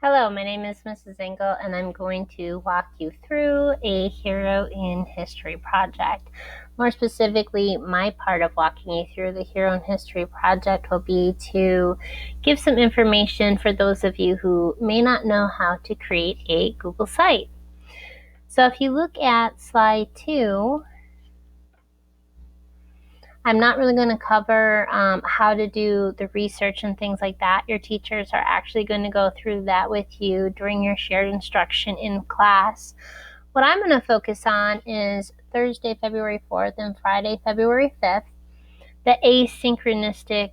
Hello, my name is Mrs. Engel, and I'm going to walk you through a Hero in History project. More specifically, my part of walking you through the Hero in History project will be to give some information for those of you who may not know how to create a Google site. So if you look at slide 2, I'm not really going to cover how to do the research and things like that. Your teachers are actually going to go through that with you during your shared instruction in class. What I'm going to focus on is Thursday, February 4th and Friday, February 5th, the asynchronistic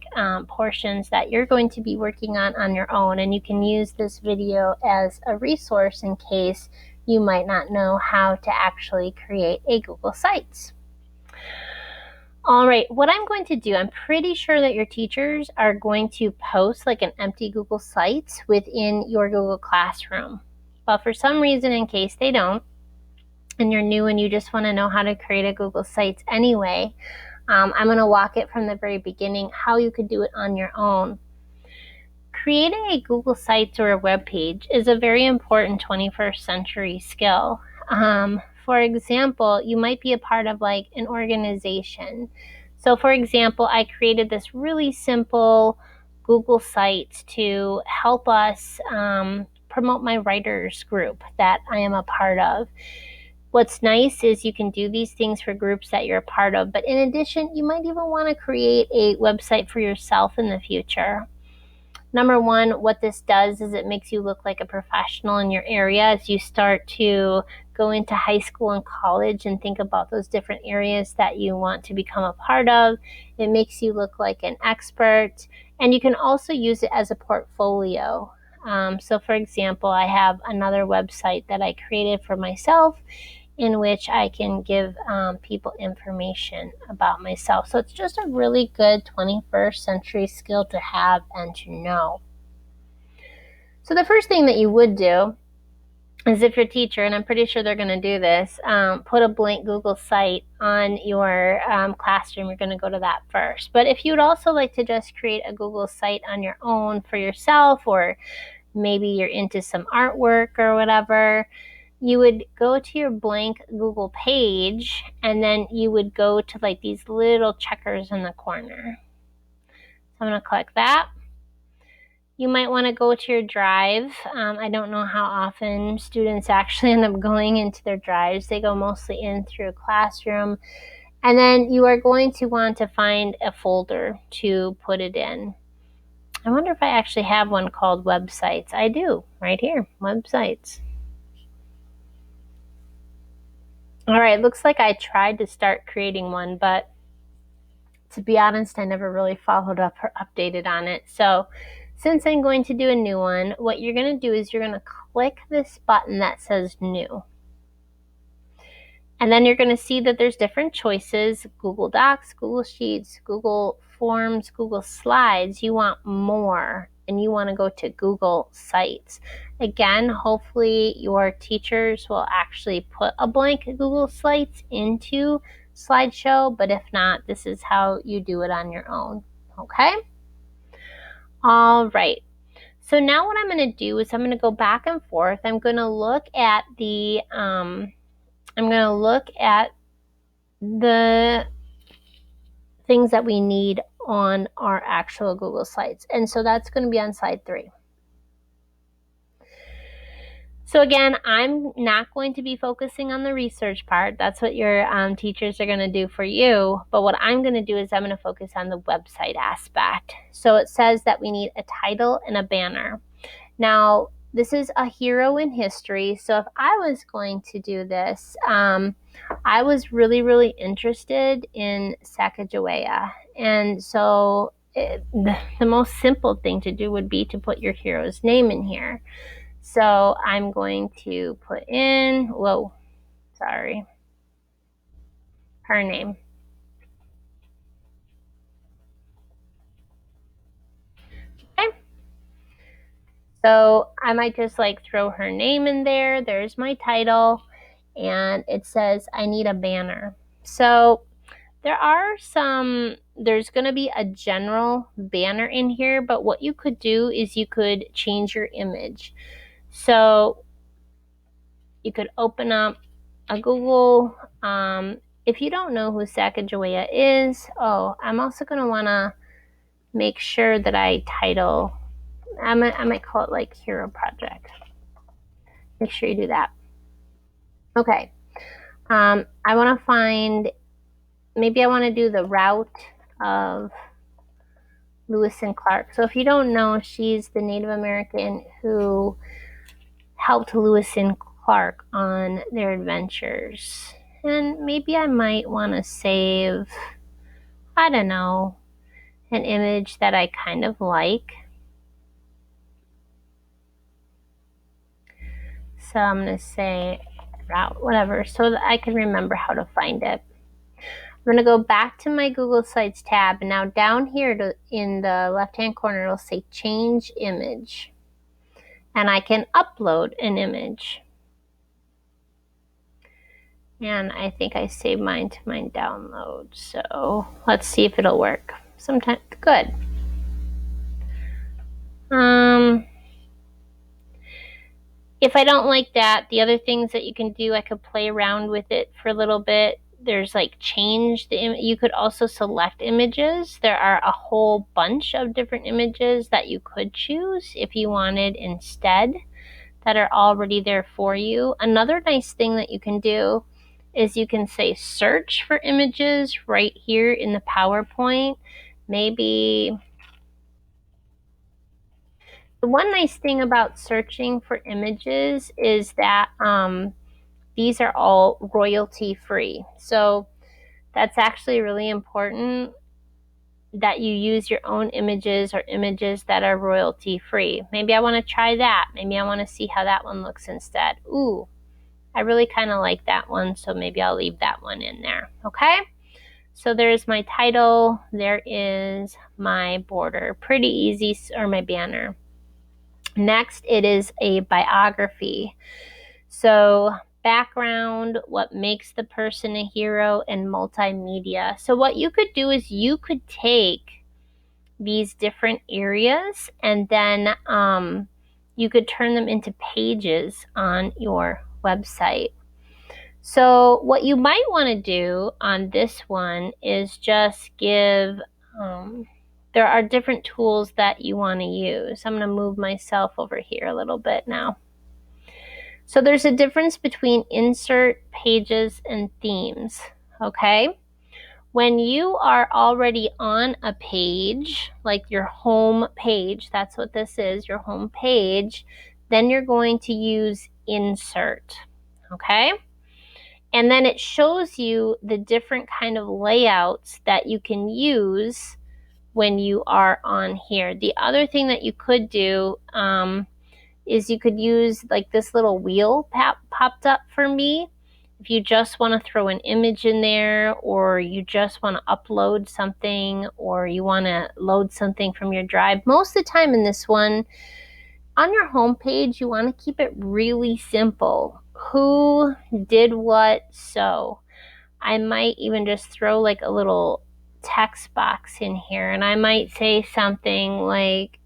portions that you're going to be working on your own. And you can use this video as a resource in case you might not know how to actually create a Google Sites. All right, what I'm going to do, I'm pretty sure that your teachers are going to post like an empty Google Sites within your Google Classroom. But for some reason, in case they don't, and you're new and you just want to know how to create a Google Sites anyway, I'm going to walk it from the very beginning, how you could do it on your own. Creating a Google Sites or a web page is a very important 21st century skill. For example, you might be a part of like an organization. So for example, I created this really simple Google Sites to help us promote my writers group that I am a part of. What's nice is you can do these things for groups that you're a part of, but in addition, you might even want to create a website for yourself in the future. Number one, what this does is it makes you look like a professional in your area as you start to go into high school and college and think about those different areas that you want to become a part of. It makes you look like an expert, and you can also use it as a portfolio. So for example, I have another website that I created for myself in which I can give people information about myself. So it's just a really good 21st century skill to have and to know. So the first thing that you would do is, if your teacher, and I'm pretty sure they're going to do this, put a blank Google site on your classroom. You're going to go to that first. But if you would also like to just create a Google site on your own for yourself, or maybe you're into some artwork or whatever, you would go to your blank Google page, and then you would go to like these little checkers in the corner. So I'm going to click that. You might want to go to your drive. I don't know how often students actually end up going into their drives. They go mostly in through a classroom. And then you are going to want to find a folder to put it in. I wonder if I actually have one called websites. I do, right here, websites. All right, looks like I tried to start creating one, but to be honest, I never really followed up or updated on it. So since I'm going to do a new one, what you're going to do is you're going to click this button that says New. And then you're going to see that there's different choices: Google Docs, Google Sheets, Google Forms, Google Slides. You want more, and you want to go to Google Sites. Again, hopefully your teachers will actually put a blank Google Sites into slideshow, but if not, this is how you do it on your own. Okay? All right. So now what I'm going to do is I'm going to go back and forth. I'm going to look at the things that we need on our actual Google Sites. And so that's going to be on slide 3. So again, I'm not going to be focusing on the research part. That's what your teachers are going to do for you. But what I'm going to do is I'm going to focus on the website aspect. So it says that we need a title and a banner. Now, this is a hero in history. So if I was going to do this, I was really, really interested in Sacagawea. And so the most simple thing to do would be to put your hero's name in here. So I'm going to put in, her name. Okay. So I might just like throw her name in there. There's my title, and it says I need a banner. So there are some there's going to be a general banner in here, but what you could do is you could change your image. So you could open up a Google. If you don't know who Sacagawea is, I'm also going to want to make sure that I might call it like Hero Project. Make sure you do that. Okay. I want to find, maybe I want to do the route of Lewis and Clark. So if you don't know, she's the Native American who helped Lewis and Clark on their adventures. And maybe I might want to save, I don't know, an image that I kind of like. So I'm going to say route, whatever, so that I can remember how to find it. I'm going to go back to my Google Sites tab, and now down here in the left-hand corner, it'll say change image. And I can upload an image. And I think I saved mine to my download. So let's see if it'll work. Sometimes, good. If I don't like that, the other things that you can do, I could play around with it for a little bit. There's like change the image. You could also select images. There are a whole bunch of different images that you could choose if you wanted instead that are already there for you. Another nice thing that you can do is you can say search for images right here in the PowerPoint. Maybe the one nice thing about searching for images is that these are all royalty free. So that's actually really important that you use your own images or images that are royalty free. Maybe I want to try that. Maybe I want to see how that one looks instead. Ooh, I really kind of like that one, so maybe I'll leave that one in there. Okay? So there's my title. There is my border. Pretty easy, or my banner. Next, it is a biography. So background, what makes the person a hero, and multimedia. So what you could do is you could take these different areas and then you could turn them into pages on your website. So what you might want to do on this one is just give, there are different tools that you want to use. I'm going to move myself over here a little bit now. So there's a difference between insert, pages, and themes, okay? When you are already on a page, like your home page, that's what this is, your home page, then you're going to use insert, okay? And then it shows you the different kind of layouts that you can use when you are on here. The other thing that you could do is you could use like this little wheel popped up for me. If you just want to throw an image in there, or you just want to upload something, or you want to load something from your drive. Most of the time in this one, on your home page, you want to keep it really simple. Who did what, so. I might even just throw like a little text box in here, and I might say something like,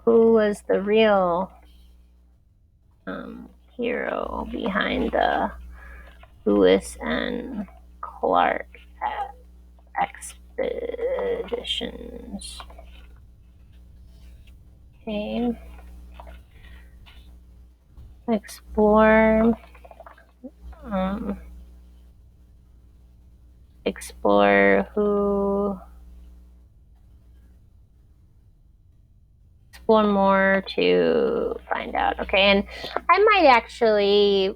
who was the real hero behind the Lewis and Clark expeditions? Okay. Explore more to find out. Okay, and I might actually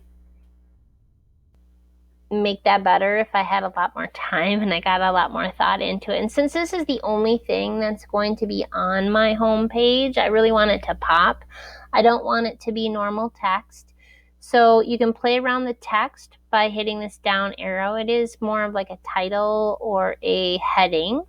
make that better if I had a lot more time and I got a lot more thought into it. And since this is the only thing that's going to be on my home page, I really want it to pop. I don't want it to be normal text. So you can play around the text by hitting this down arrow. It is more of like a title or a heading.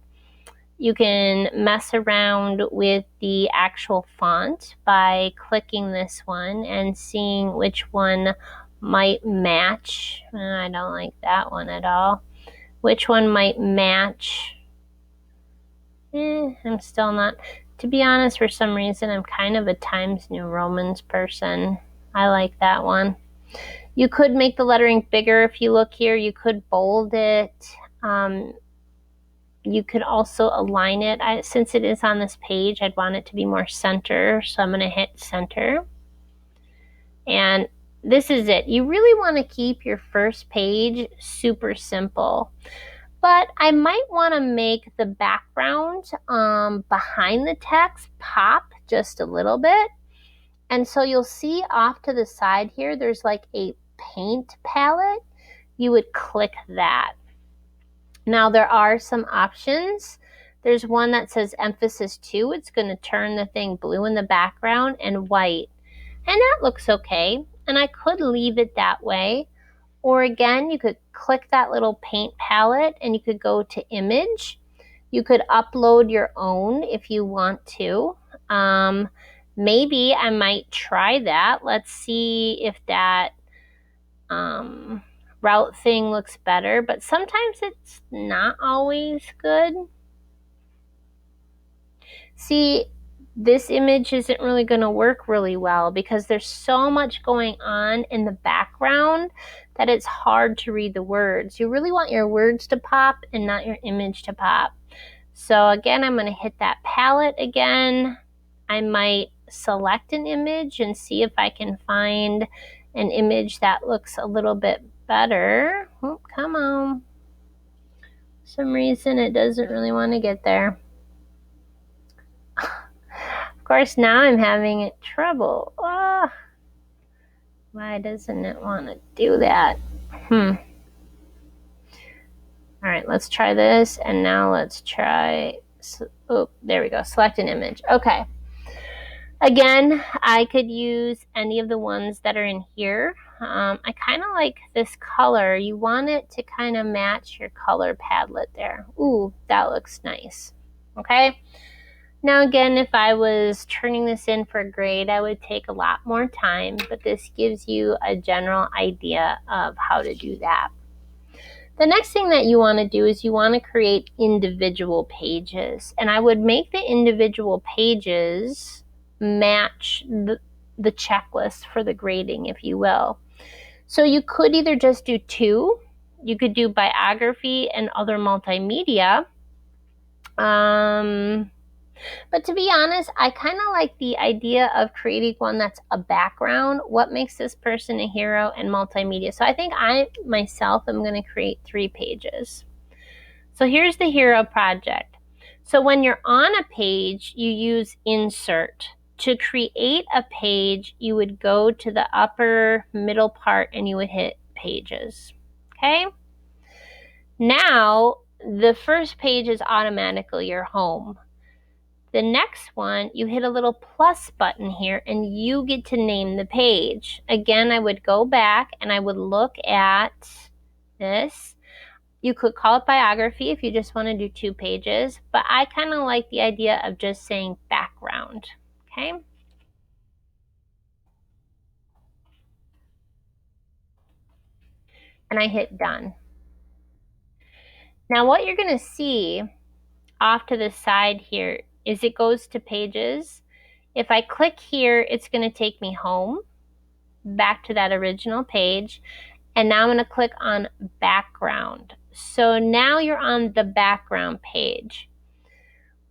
You can mess around with the actual font by clicking this one and seeing which one might match? I don't like that one at all. Which one might match? I'm still not. To be honest, for some reason, I'm kind of a Times New Romans person. I like that one. You could make the lettering bigger if you look here. You could bold it. You could also align it. Since it is on this page, I'd want it to be more center, so I'm going to hit center. And this is it. You really want to keep your first page super simple. But I might want to make the background behind the text pop just a little bit. And so you'll see off to the side here, there's like a paint palette. You would click that. Now there are some options. There's one that says emphasis 2. It's going to turn the thing blue in the background and white. And that looks okay. And I could leave it that way. Or again, you could click that little paint palette and you could go to image. You could upload your own if you want to. Maybe I might try that. Let's see if that route thing looks better, but sometimes it's not always good. See, this image isn't really going to work really well because there's so much going on in the background that it's hard to read the words. You really want your words to pop and not your image to pop. So again, I'm going to hit that palette again. I might select an image and see if I can find an image that looks a little bit better. Oh, come on. For some reason it doesn't really want to get there. Of course, now I'm having trouble. Oh, why doesn't it want to do that? All right, let's try this. And now let's try, oh, there we go. Select an image. Okay. Again, I could use any of the ones that are in here. I kind of like this color. You want it to kind of match your color palette there. Ooh, that looks nice. Okay. Now again, if I was turning this in for a grade, I would take a lot more time, but this gives you a general idea of how to do that. The next thing that you want to do is you want to create individual pages. And I would make the individual pages match the checklist for the grading, if you will. So you could either just do 2. You could do biography and other multimedia. But to be honest, I kind of like the idea of creating one that's a background. What makes this person a hero and multimedia? So I think I myself am going to create 3 pages. So here's the hero project. So when you're on a page, you use insert. To create a page, you would go to the upper middle part and you would hit pages. Okay? Now, the first page is automatically your home. The next one, you hit a little plus button here and you get to name the page. Again, I would go back and I would look at this. You could call it biography if you just want to do 2 pages, but I kind of like the idea of just saying background, okay? And I hit done. Now what you're going to see off to the side here is it goes to pages. If I click here, it's going to take me home, back to that original page. And now I'm going to click on background. So now you're on the background page.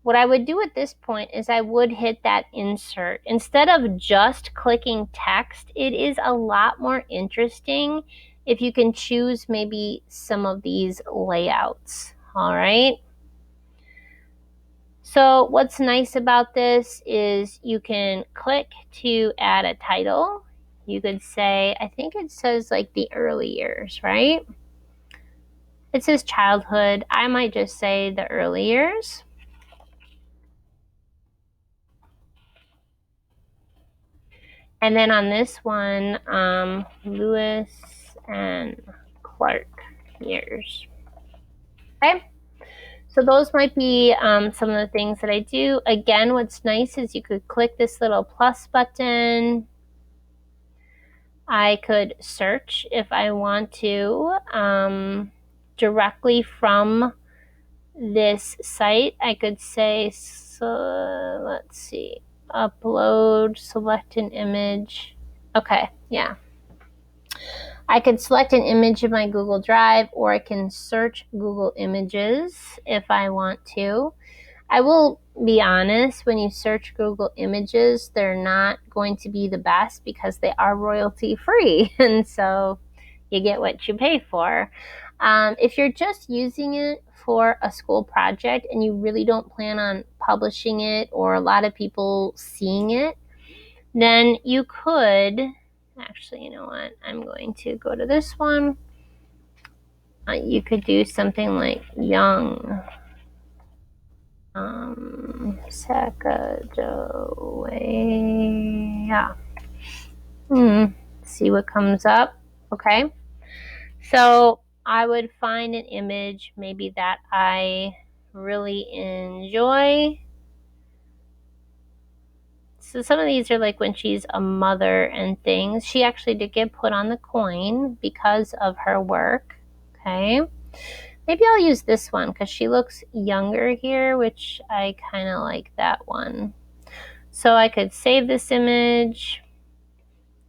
What I would do at this point is I would hit that insert. Instead of just clicking text, it is a lot more interesting if you can choose maybe some of these layouts. All right. So what's nice about this is you can click to add a title. You could say, I think it says like the early years, right? It says childhood. I might just say the early years. And then on this one, Lewis and Clark years. Okay. So those might be some of the things that I do. Again, what's nice is you could click this little plus button. I could search if I want to directly from this site. I could say, so let's see, upload, select an image. Okay, yeah. I could select an image of my Google Drive, or I can search Google Images if I want to. I will be honest, when you search Google Images, they're not going to be the best because they are royalty free. And so you get what you pay for. If you're just using it for a school project and you really don't plan on publishing it or a lot of people seeing it, then you could, actually, you know what? I'm going to go to this one. You could do something like young Sacagawea. See what comes up. Okay. So I would find an image maybe that I really enjoy. So some of these are like when she's a mother and things. She actually did get put on the coin because of her work. Okay. Maybe I'll use this one because she looks younger here, which I kind of like that one. So I could save this image.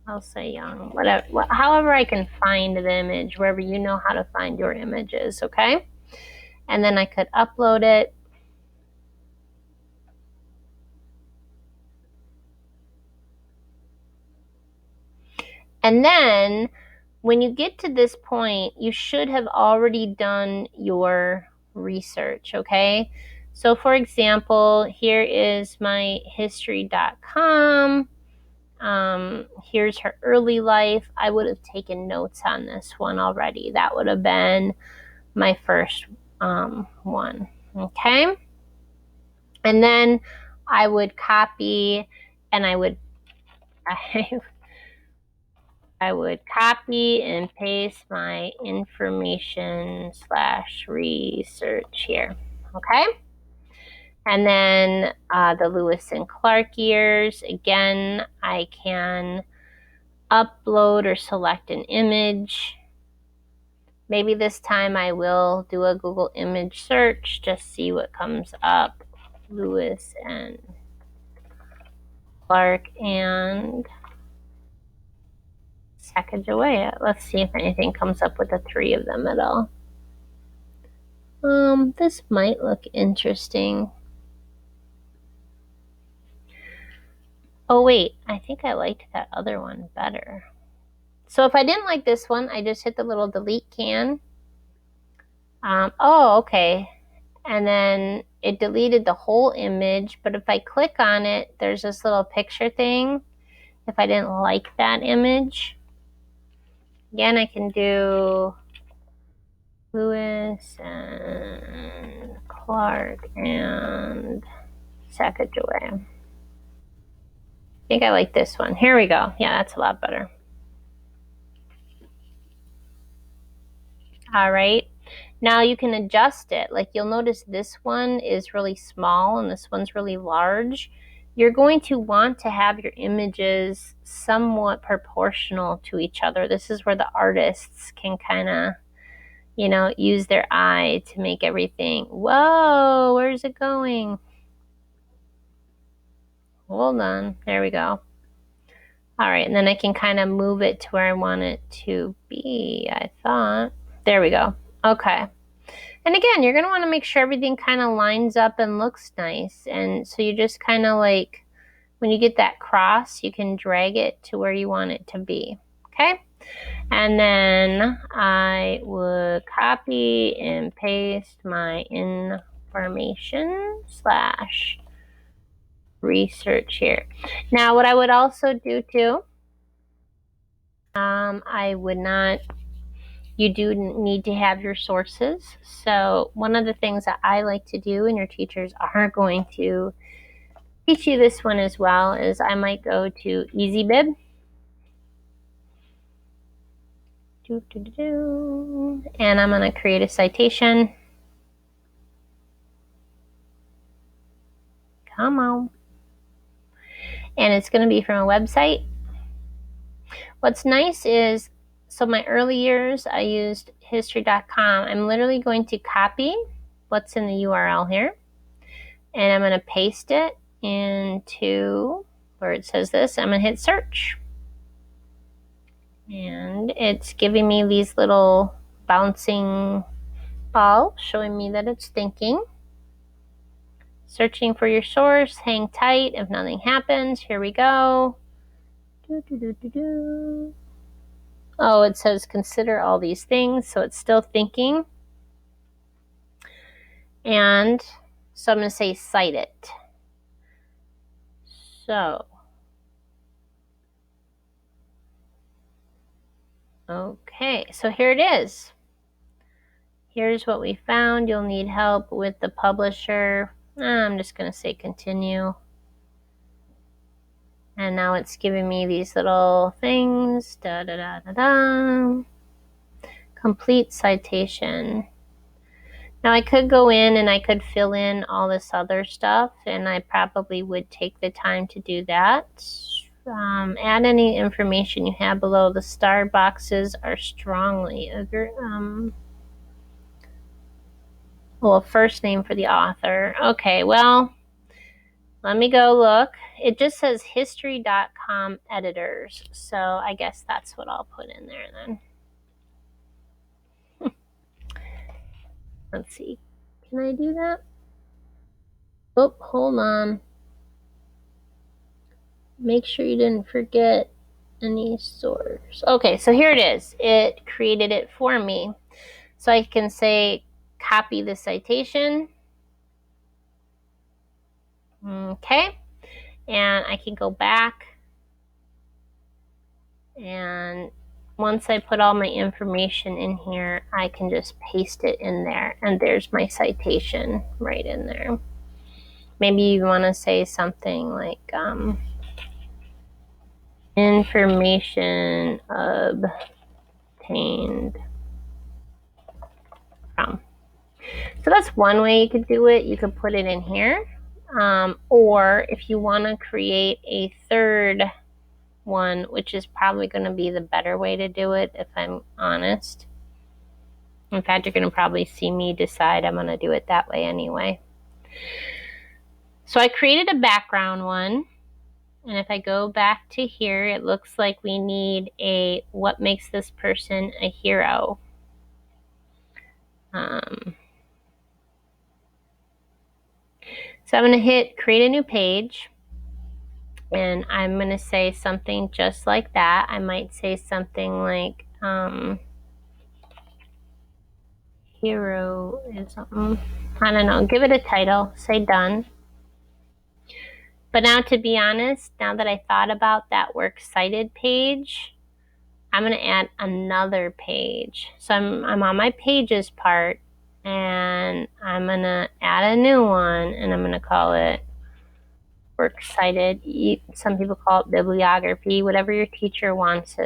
I'll say young, whatever, however I can find the image, wherever you know how to find your images, okay? And then I could upload it. And then when you get to this point, you should have already done your research, okay? So for example, here is my history.com. Here's her early life. I would have taken notes on this one already. That would have been my first one, okay? And then I would copy and I would copy and paste my information / research here, okay? And then the Lewis and Clark years, again, I can upload or select an image. Maybe this time I will do a Google image search, just see what comes up. Lewis and Clark and Sacagawea. Let's see if anything comes up with the three of them at all. This might look interesting. Oh wait, I think I liked that other one better. So if I didn't like this one, I just hit the little delete can. Oh, okay. And then it deleted the whole image, but if I click on it, there's this little picture thing. If I didn't like that image, again, I can do Lewis and Clark and Sacagawea. I think I like this one. Here we go. Yeah, that's a lot better. All right. Now you can adjust it. Like you'll notice this one is really small and this one's really large. You're going to want to have your images somewhat proportional to each other. This is where the artists can kind of, you know, use their eye to make everything. Whoa, where's it going? Hold on. There we go. All right, and then I can kind of move it to where I want it to be, I thought. There we go. Okay. And again, you're going to want to make sure everything kind of lines up and looks nice. And so you just kind of like, when you get that cross, you can drag it to where you want it to be. Okay? And then I would copy and paste my information / research here. Now, what I would also do too, I would not, you do need to have your sources. So one of the things that I like to do, and your teachers are going to teach you this one as well, is I might go to EasyBib. And I'm going to create a citation. Come on. And it's going to be from a website. What's nice is, so my early years, I used history.com. I'm literally going to copy what's in the URL here, and I'm going to paste it into where it says this. I'm going to hit search. And it's giving me these little bouncing balls showing me that it's thinking. Searching for your source, hang tight if nothing happens. Here we go. Oh, it says consider all these things, so it's still thinking. And so I'm going to say cite it. So, okay, so here it is. Here's what we found. You'll need help with the publisher. I'm just going to say continue. And now it's giving me these little things. Da da da da da. Complete citation. Now I could go in and I could fill in all this other stuff, and I probably would take the time to do that. Add any information you have below. The star boxes are strongly well, first name for the author. Okay, well, let me go look. It just says history.com editors, so I guess that's what I'll put in there then. Let's see. Can I do that? Oh, hold on. Make sure you didn't forget any source. Okay, so here it is. It created it for me. So I can say copy the citation. Okay. And I can go back, and once I put all my information in here, I can just paste it in there, and there's my citation right in there. Maybe you want to say something like information obtained from. So that's one way you could do it. You could put it in here. Or if you want to create a third one, which is probably going to be the better way to do it, if I'm honest. In fact, you're going to probably see me decide I'm going to do it that way anyway. So I created a background one. And if I go back to here, it looks like we need a what makes this person a hero. So I'm going to hit create a new page. And I'm going to say something just like that. I might say something like heroism. I don't know. Give it a title. Say done. But now, to be honest, now that I thought about that works cited page, I'm going to add another page. So I'm on my pages part, and I'm going to add a new one, and I'm going to call it works cited. Some people call it bibliography, whatever your teacher wants.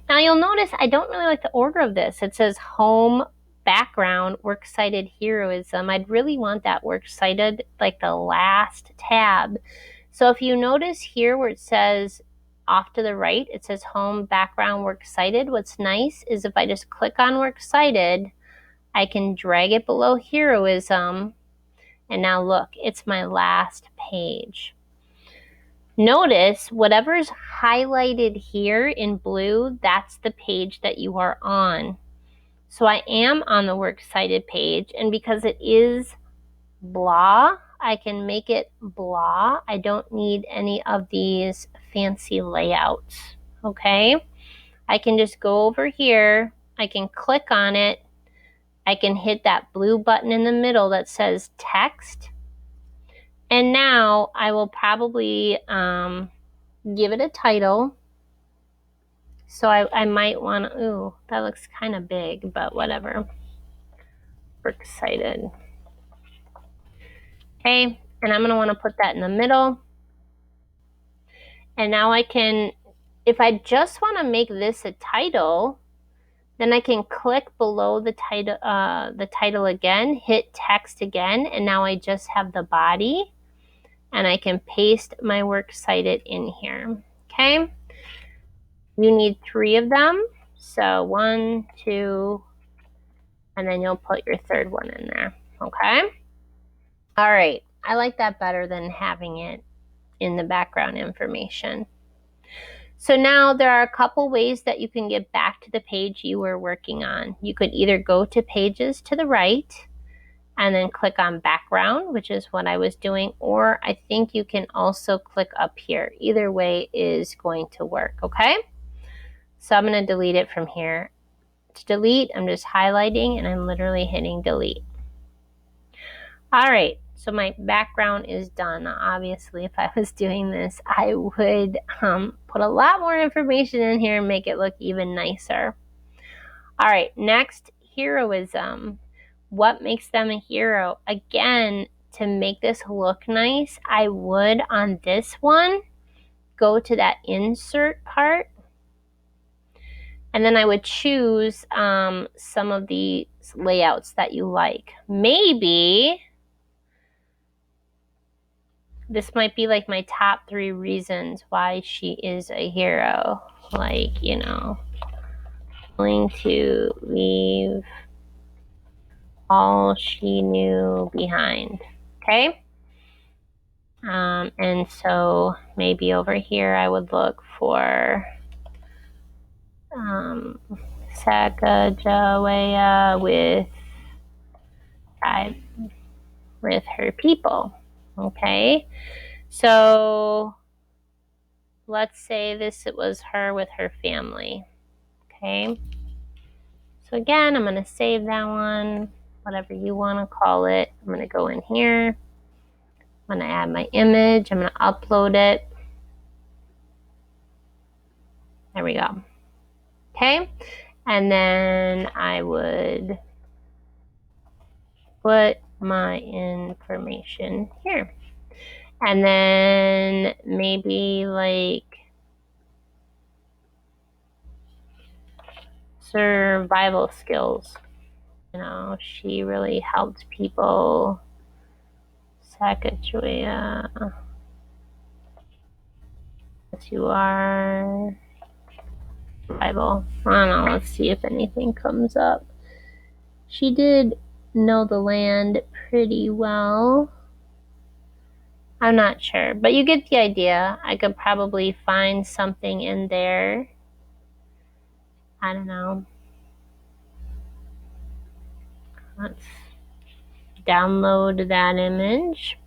Now you'll notice I don't really like the order of this. It says home, background, works cited, heroism. I'd really want that works cited like the last tab. So if you notice here where it says off to the right, it says home, background, works cited. What's nice is if I just click on works cited, I can drag it below heroism. And now look, it's my last page. Notice whatever's highlighted here in blue, that's the page that you are on. So I am on the works cited page, and because it is blah, I can make it blah. I don't need any of these fancy layouts, okay? I can just go over here, I can click on it, I can hit that blue button in the middle that says text, and now I will probably give it a title. So I might want to, ooh, that looks kind of big, but whatever. Works cited. Okay, and I'm going to want to put that in the middle. And now I can, if I just want to make this a title, then I can click below the title again, hit text again, and now I just have the body, and I can paste my works cited in here. Okay? You need 3 of them. So 1, 2, and then you'll put your third one in there. Okay? All right. I like that better than having it in the background information. So now there are a couple ways that you can get back to the page you were working on. You could either go to Pages to the right and then click on Background, which is what I was doing, or I think you can also click up here. Either way is going to work, okay? So I'm going to delete it from here. To delete, I'm just highlighting and I'm literally hitting delete. All right, so my background is done. Obviously, if I was doing this, I would put a lot more information in here and make it look even nicer. All right, next, heroism. What makes them a hero? Again, to make this look nice, I would, on this one, go to that insert part, and then I would choose some of the layouts that you like. Maybe this might be like my top 3 reasons why she is a hero. Like, you know, willing to leave all she knew behind. Okay? And so maybe over here I would look for Sacagawea with her people. Okay? So let's say this it was her with her family. Okay? So again, I'm going to save that one, whatever you want to call it. I'm going to go in here. I'm going to add my image. I'm going to upload it. There we go. Okay. And then I would put my information here. And then maybe like survival skills. You know, she really helped people. Sacagawea. Yes, you are. Bible. I don't know. Let's see if anything comes up. She did know the land pretty well. I'm not sure, but you get the idea. I could probably find something in there. I don't know. Let's download that image.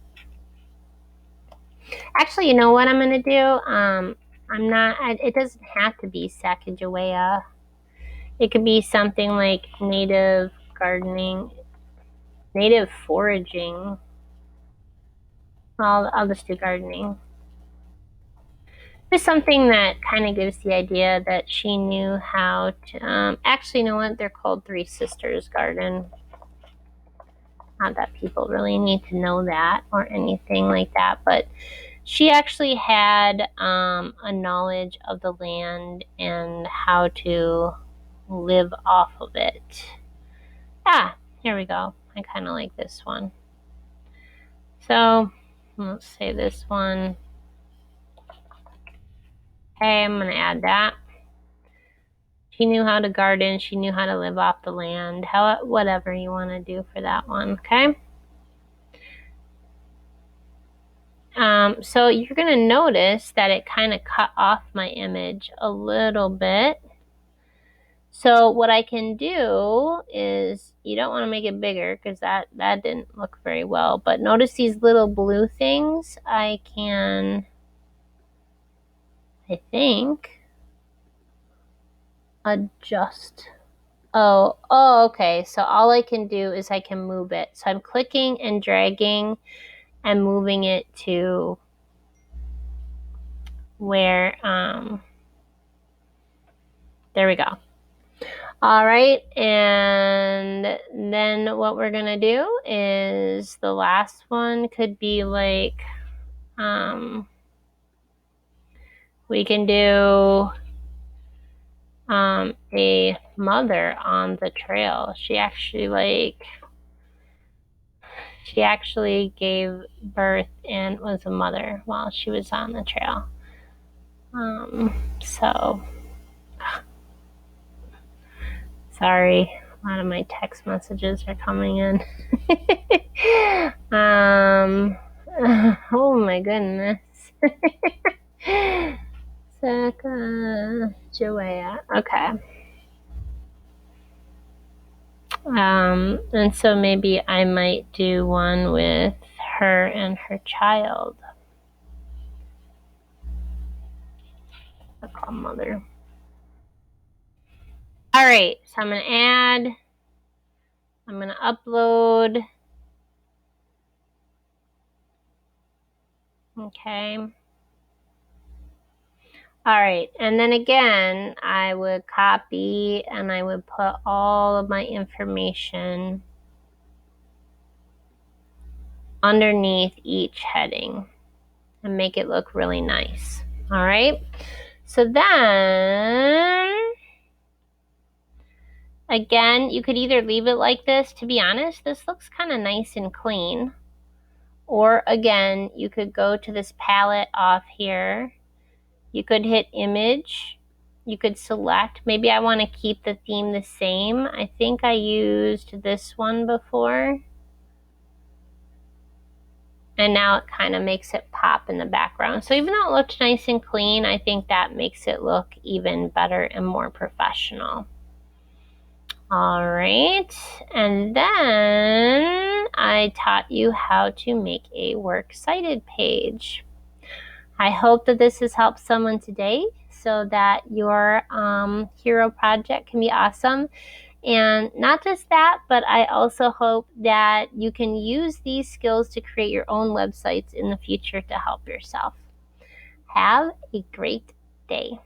Actually, you know what I'm going to do? It doesn't have to be Sacagawea. It could be something like native gardening, native foraging. I'll just do gardening. Just something that kind of gives the idea that she knew how to, actually, you know what? They're called Three Sisters Garden. Not that people really need to know that or anything like that, but she actually had a knowledge of the land and how to live off of it. Ah, here we go. I kind of like this one. So let's say this one. Okay, I'm going to add that. She knew how to garden. She knew how to live off the land. Whatever you want to do for that one, okay? So you're going to notice that it kind of cut off my image a little bit. So what I can do is, you don't want to make it bigger because that didn't look very well. But notice these little blue things. I can, I think, adjust. Oh, okay. So all I can do is I can move it. So I'm clicking and dragging and moving it to where, there we go. All right, and then what we're gonna do is the last one could be like, we can do a mother on the trail. She actually gave birth and was a mother while she was on the trail. So, sorry, a lot of my text messages are coming in. Oh my goodness. Joanne. Okay. And so maybe I might do one with her and her child. I'll call mother. All right, so I'm going to upload. Okay. All right, and then again, I would copy and I would put all of my information underneath each heading and make it look really nice. All right, so then, again, you could either leave it like this. To be honest, this looks kind of nice and clean. Or again, you could go to this palette off here. You could hit image. You could select. Maybe I want to keep the theme the same. I think I used this one before. And now it kind of makes it pop in the background. So even though it looked nice and clean, I think that makes it look even better and more professional. All right, and then I taught you how to make a works cited page. I hope that this has helped someone today so that your hero project can be awesome. And not just that, but I also hope that you can use these skills to create your own websites in the future to help yourself. Have a great day.